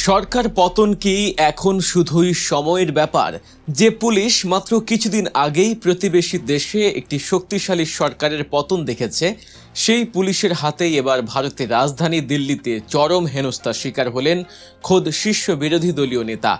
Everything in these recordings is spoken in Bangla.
সরকার পতন কি এখন শুধুই সময়ের ব্যাপার? যে পুলিশ মাত্র কিছুদিন আগেই প্রতিবেশী দেশে একটি শক্তিশালী সরকারের পতন দেখেছে, সেই পুলিশের হাতেই এবার ভারতের রাজধানী দিল্লিতে চরম হেনস্থার শিকার হলেন খোদ শীর্ষ বিরোধী দলীয় নেতা।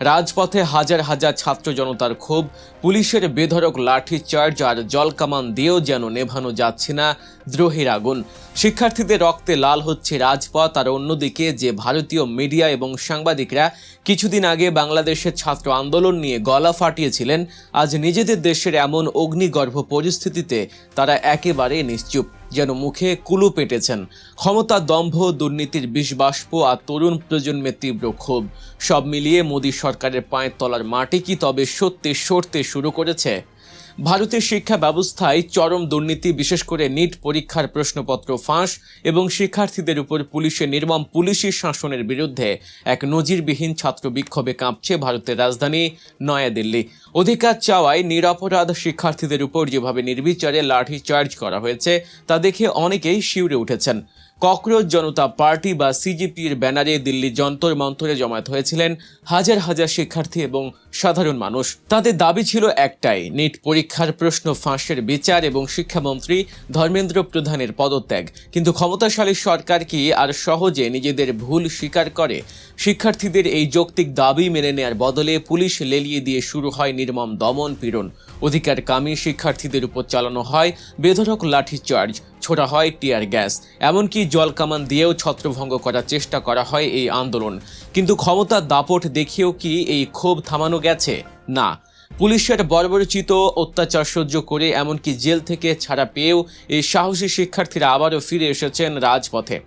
রাজপথে হাজার হাজার ছাত্র জনতার ক্ষোভ, পুলিশের বেধড়ক লাঠিচার্জ আর জলকামান দিয়েও যেন নেভানো যাচ্ছে না দ্রোহের আগুন। শিক্ষার্থীদের রক্তে লাল হচ্ছে রাজপথ, আর অন্যদিকে যে ভারতীয় মিডিয়া এবং সাংবাদিকরা কিছুদিন আগে বাংলাদেশের ছাত্র আন্দোলন নিয়ে গলা ফাটিয়েছিলেন, আজ নিজেদের দেশের এমন অগ্নিগর্ভ পরিস্থিতিতে তারা একেবারে নিশ্চুপ, যেন মুখে কুলু পেটেছেন। ক্ষমতা, দম্ভ, দুর্নীতির বিষবাষ্প আর তরুণ প্রজন্মের তীব্র ক্ষোভ, সব মিলিয়ে মোদী সরকারের পায়ের তলার মাটি কি তবে সত্যি সরতে শুরু করেছে? ভারতের শিক্ষা ব্যবস্থায় চরম দুর্নীতি, বিশেষ করে নিট পরীক্ষার প্রশ্নপত্র ফাঁস এবং শিক্ষার্থীদের উপর পুলিশের নির্মম পুলিশি শাসনের বিরুদ্ধে এক নজিরবিহীন ছাত্র বিক্ষোভে কাঁপছে ভারতের রাজধানী নয়াদিল্লি। অধিকার চাওয়ায় নিরপরাধ শিক্ষার্থীদের উপর যেভাবে নির্বিচারে লাঠিচার্জ করা হয়েছে তা দেখে অনেকেই শিউরে উঠেছেন। ককরোচ জনতা পার্টি বা সিজেপির ব্যানারে দিল্লি যন্তর মন্তরে জমায়েত হয়েছিলেন হাজার হাজার শিক্ষার্থী এবং সাধারণ মানুষ। তাদের দাবি ছিল একটাই, নিট পরীক্ষার প্রশ্ন ফাঁসের বিচার এবং শিক্ষামন্ত্রী ধর্মেন্দ্র প্রধানের পদত্যাগ। কিন্তু ক্ষমতাশালী সরকার কি আর সহজে নিজেদের ভুল স্বীকার করে? শিক্ষার্থীদের এই যৌক্তিক দাবি মেনে নেয়ার বদলে পুলিশ লেলিয়ে দিয়ে শুরু হয় নির্মম দমন পীড়ন। অধিকারকামী শিক্ষার্থীদের উপর চালানো হয় বেধড়ক লাঠিচার্জ, ছোড়া হয় টিয়ার গ্যাস, এমনকি জলকামান দিয়েও ছত্রভঙ্গ করার চেষ্টা করা হয় এই আন্দোলন। কিন্তু ক্ষমতার দাপট দেখিয়েও কি এই ক্ষোভ থামানো গেছে? না। পুলিশের বর্বরোচিত অত্যাচার সহ্য করে, এমনকি জেল থেকে ছাড়া পেয়েও এই সাহসী শিক্ষার্থীরা আবারও ফিরে এসেছেন রাজপথে।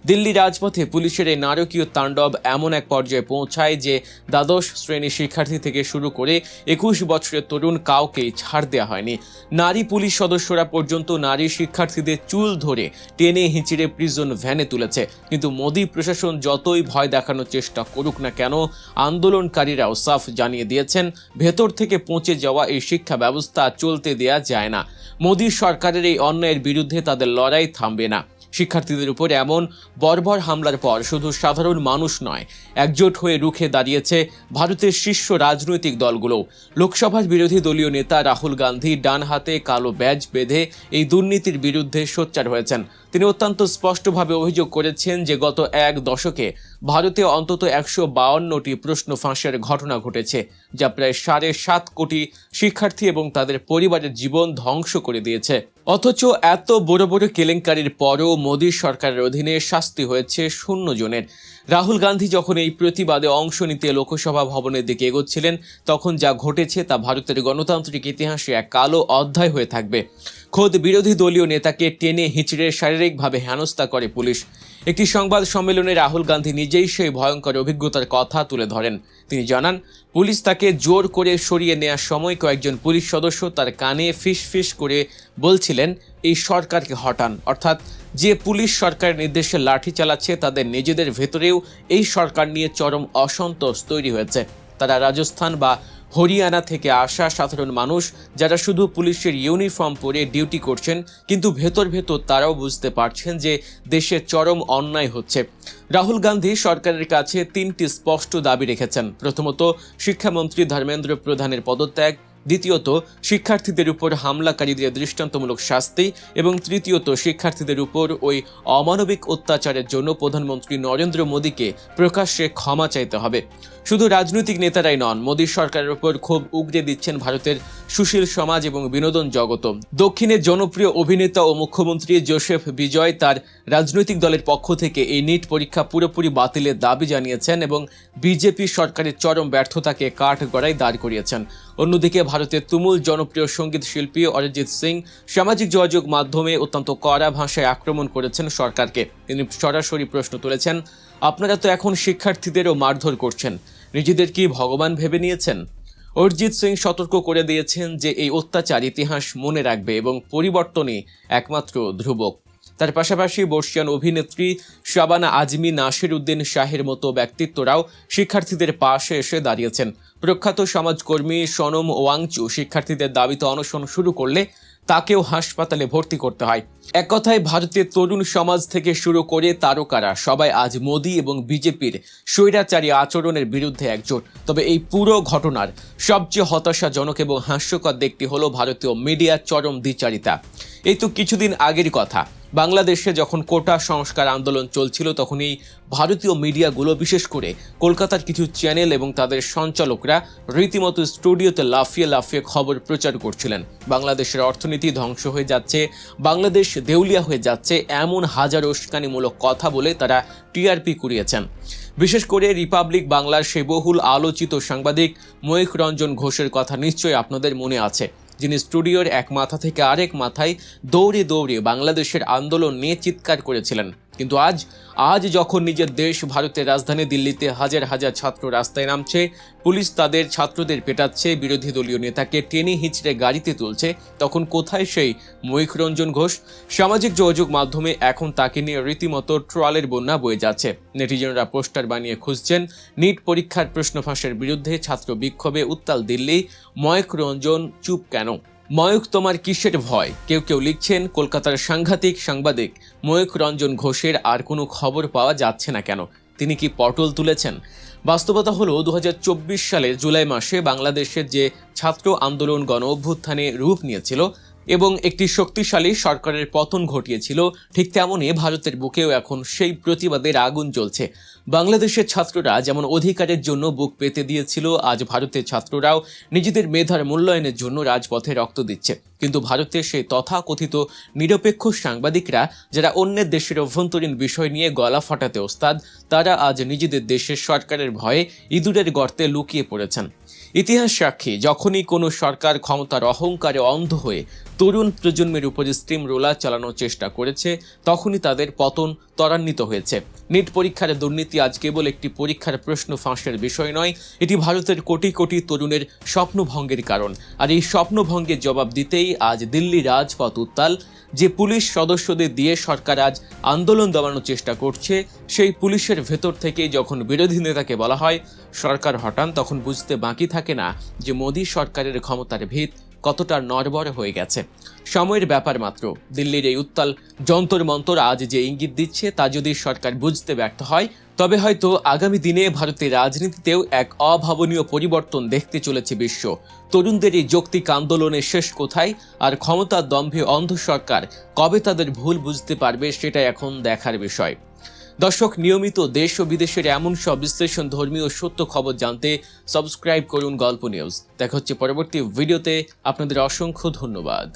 দিল্লি রাজপথে পুলিশের এই নারকীয় তাণ্ডব এমন এক পর্যায়ে পৌঁছায় যে দ্বাদশ শ্রেণীর শিক্ষার্থী থেকে শুরু করে 21 বছরের তরুণ কাউকেই ছাড় দেওয়া হয়নি। নারী পুলিশ সদস্যরা পর্যন্ত নারী শিক্ষার্থীদের চুল ধরে টেনে হিঁচড়ে প্রিজন ভ্যানে তুলেছে। কিন্তু মোদী প্রশাসন যতই ভয় দেখানোর চেষ্টা করুক না কেন, আন্দোলনকারীরাও সাফ জানিয়ে দিয়েছেন ভেতর থেকে পৌঁছে যাওয়া এই শিক্ষা ব্যবস্থা চলতে দেয়া যায় না। মোদী সরকারের এই অন্যায়ের বিরুদ্ধে তাদের লড়াই থামবে না। শিক্ষার্থীদের উপর এমন বর্বর হামলার পর শুধু সাধারণ মানুষ নয়, একজোট হয়ে রুখে দাঁড়িয়েছে ভারতের শীর্ষ রাজনৈতিক দলগুলো। লোকসভার বিরোধী দলীয় নেতা রাহুল গান্ধী ডান হাতে কালো ব্যাজ বেঁধে এই দুর্নীতির বিরুদ্ধে সোচ্চার হয়েছেন। তিনি অত্যন্ত স্পষ্টভাবে অভিযোগ করেছেন যে গত এক দশকে ভারতে অন্তত 152টি প্রশ্ন ফাঁসের ঘটনা ঘটেছে, যা প্রায় 7.5 কোটি শিক্ষার্থী এবং তাদের পরিবারের জীবন ধ্বংস করে দিয়েছে। অথচ এত বড় বড় কেলেঙ্কারির পরও মোদী সরকারের অধীনে শাস্তি হয়েছে 0 জনের। রাহুল গান্ধী যখন এই প্রতিবাদে অংশ নিতে লোকসভা ভবনের দিকে এগোচ্ছিলেন, তখন যা ঘটেছে তা ভারতের গণতান্ত্রিক ইতিহাসে এক কালো অধ্যায় হয়ে থাকবে। খোদ বিরোধী দলীয় নেতাকে টেনে হিঁচড়ে শারীরিকভাবে হেনস্থা করে পুলিশ। একটি সংবাদ সম্মেলনে রাহুল গান্ধী নিজেই সেই ভয়ঙ্কর অভিজ্ঞতার কথা তুলে ধরেন। তিনি জানান, পুলিশ তাকে জোর করে সরিয়ে নেওয়ার সময় কয়েকজন পুলিশ সদস্য তার কানে ফিস ফিস করে বলছিলেন, এই সরকারকে হটান। অর্থাৎ যে পুলিশ সরকারের নির্দেশে লাঠি চালাচ্ছে, তাদের নিজেদের ভেতরেও এই সরকার নিয়ে চরম অসন্তোষ তৈরি হয়েছে। তারা রাজস্থান বা হরিয়ানা থেকে আসা সাধারণ মানুষ, যারা শুধু পুলিশের ইউনিফর্ম পরে ডিউটি করছেন, কিন্তু ভেতর ভেতর তারাও বুঝতে পারছেন যে দেশে চরম অন্যায় হচ্ছে। রাহুল গান্ধী সরকারের কাছে 3টি স্পষ্ট দাবি রেখেছেন। প্রথমত, শিক্ষামন্ত্রী ধর্মেন্দ্র প্রধানের পদত্যাগ। দ্বিতীয়ত, শিক্ষার্থীদের উপর হামলাকারীদের দৃষ্টান্তমূলক শাস্তি। এবং তৃতীয়ত, শিক্ষার্থীদের উপর ওই অমানবিক অত্যাচারের জন্য প্রধানমন্ত্রী নরেন্দ্র মোদীকে প্রকাশ্যে ক্ষমা চাইতে হবে। শুধু রাজনৈতিক নেতারাই নন, মোদী সরকারের উপর ক্ষোভ উগরে দিচ্ছেন ভারতের সুশীল সমাজ এবং বিনোদন জগত। দক্ষিণের জনপ্রিয় অভিনেতা ও মুখ্যমন্ত্রী জোসেফ বিজয় তার রাজনৈতিক দলের পক্ষ থেকে এই নিট পরীক্ষা পুরোপুরি বাতিলের দাবি জানিয়েছেন এবং বিজেপি সরকারের চরম ব্যর্থতাকে কাঠগড়ায় দাঁড় করিয়েছেন। অন্যদিকে ভারতের তুমুল জনপ্রিয় সঙ্গীত শিল্পী অরিজিৎ সিং সামাজিক যোগাযোগ মাধ্যমে অত্যন্ত কড়া ভাষায় আক্রমণ করেছেন সরকারকে। তিনি সরাসরি প্রশ্ন তুলেছেন, আপনারা তো এখন শিক্ষার্থীদেরও মারধর করছেন, নিজেদের কি ভগবান ভেবে নিয়েছেন? অরিজিৎ সিং সতর্ক করে দিয়েছেন যে এই অত্যাচার ইতিহাস মনে রাখবে এবং পরিবর্তনই একমাত্র ধ্রুবক। তার পাশাপাশি বর্ষিয়ান অভিনেত্রী শাবানা আজমি, নাসির উদ্দিন শাহের মতো ব্যক্তিত্বরাও শিক্ষার্থীদের পাশে এসে দাঁড়িয়েছেন। প্রখ্যাত সমাজকর্মী সোনম ওয়াংচু শিক্ষার্থীদের দাবিতে অনশন শুরু করলে তাকেও হাসপাতালে ভর্তি করতে হয়। এক কথায় ভারতের তরুণ সমাজ থেকে শুরু করে তারকারা সবাই আজ মোদী এবং বিজেপির স্বৈরাচারী আচরণের বিরুদ্ধে একজোট। তবে এই পুরো ঘটনার সবচেয়ে হতাশাজনক এবং হাস্যকর দিকটি হলো ভারতীয় মিডিয়ার চরম দ্বিচারিতা। এই তো কিছুদিন আগের কথা, বাংলাদেশে যখন কোটা সংস্কার আন্দোলন চলছিল তখন এই ভারতীয় মিডিয়াগুলো, বিশেষ করে কলকাতার কিছু চ্যানেল এবং তাদের সঞ্চালকরা রীতিমতো স্টুডিওতে লাফিয়ে লাফিয়ে খবর প্রচার করছিলেন। বাংলাদেশের অর্থনীতি ধ্বংস হয়ে যাচ্ছে, বাংলাদেশ দেউলিয়া হয়ে যাচ্ছে, এমন হাজারো উস্কানিমূলক কথা বলে তারা টিআরপি কুড়িয়েছেন। বিশেষ করে রিপাবলিক বাংলার সেই বহুল আলোচিত সাংবাদিক ময়ূখ রঞ্জন ঘোষের কথা নিশ্চয়ই আপনাদের মনে আছে, যিনি স্টুডিওর এক মাথা থেকে আরেক মাথায় দৌড়ে দৌড়ে বাংলাদেশের আন্দোলন নিয়ে চিৎকার করেছিলেন। কিন্তু আজ যখন নিজের দেশ ভারতের রাজধানী দিল্লিতে হাজার হাজার ছাত্র রাস্তায় নামছে, পুলিশ তাদের ছাত্রদের পেটাচ্ছে, বিরোধী দলীয় নেতাকে টেনে হিঁচড়ে গাড়িতে তুলছে, তখন কোথায় সেই ময়ূখ রঞ্জন ঘোষ? সামাজিক যোগাযোগ মাধ্যমে এখন তাকে নিয়ে রীতিমতো ট্রলের বন্যা বয়ে যাচ্ছে। নেটিজনরা পোস্টার বানিয়ে খুঁজছেন নিট পরীক্ষার প্রশ্ন ফাঁসের বিরুদ্ধে ছাত্র বিক্ষোভে উত্তাল দিল্লি, ময়ূখ রঞ্জন চুপ কেন? ময়ূখ তোমার কিসের ভয়? কেউ কেউ লিখছেন কলকাতার সাংঘাতিক সাংবাদিক ময়ূখ রঞ্জন ঘোষের আর কোনো খবর পাওয়া যাচ্ছে না কেন? তিনি কি পটল তুলেছেন? বাস্তবতা হলো 2024 সালের জুলাই মাসে বাংলাদেশের যে ছাত্র আন্দোলন গণ অভ্যুত্থানে রূপ নিয়েছিল এবং একটি শক্তিশালী সরকারের পতন ঘটিয়েছিল, ঠিক তেমনই ভারতের বুকেও এখন সেই প্রতিবাদের আগুন জ্বলছে। বাংলাদেশের ছাত্ররা যেমন অধিকারের জন্য বুক পেতে দিয়েছিল, আজ ভারতের ছাত্ররাও নিজেদের মেধার মূল্যায়নের জন্য রাজপথে রক্ত দিচ্ছে। কিন্তু ভারতের সেই তথাকথিত নিরপেক্ষ সাংবাদিকরা, যারা অন্যের দেশের অভ্যন্তরীণ বিষয় নিয়ে গলা ফাটাতে ওস্তাদ, তারা আজ নিজেদের দেশের সরকারের ভয়ে ইঁদুরের গর্তে লুকিয়ে পড়েছেন। ইতিহাস সাক্ষী, যখনই কোনো সরকার ক্ষমতার অহংকারে অন্ধ হয়ে তরুণ প্রজন্মের উপর স্টিম রোলার চালানোর চেষ্টা করেছে, তখনই তাদের পতন ত্বরান্বিত হয়েছে। নিট পরীক্ষার দুর্নীতি আজ কেবল একটি পরীক্ষার প্রশ্ন ফাঁসের বিষয় নয়, এটি ভারতের কোটি কোটি তরুণের স্বপ্নভঙ্গের কারণ। আর এই স্বপ্নভঙ্গের জবাব দিতেই আজ দিল্লি রাজপথ উত্তাল। যে পুলিশ সদস্যদের দিয়ে সরকার আজ আন্দোলন দমানোর চেষ্টা করছে, সেই পুলিশের ভেতর থেকে যখন বিরোধী নেতাকে বলা হয় সরকার হটান, তখন বুঝতে বাকি থাকে না যে মোদী সরকারের ক্ষমতার ভিত কতটা নড়বড় হয়ে গেছে। সময়ের ব্যাপার মাত্র। দিল্লির এই উত্তাল যন্তর মন্তর আজ যে ইঙ্গিত দিচ্ছে, তা যদি সরকার বুঝতে ব্যর্থ হয়, তবে হয়তো আগামী দিনে ভারতের রাজনীতিতেও এক অভাবনীয় পরিবর্তন দেখতে চলেছে বিশ্ব। তরুণদের এই যৌক্তিক আন্দোলনের শেষ কোথায়, আর ক্ষমতার দম্ভে অন্ধ সরকার কবে তাদের ভুল বুঝতে পারবে, সেটা এখন দেখার বিষয়। দর্শক, নিয়মিত দেশ ও বিদেশের এমন সব বিশ্লেষণ ধর্মীয় সত্য খবর জানতে সাবস্ক্রাইব করুন গল্প নিউজ। দেখা হচ্ছে পরবর্তী ভিডিওতে। আপনাদের অসংখ্য ধন্যবাদ।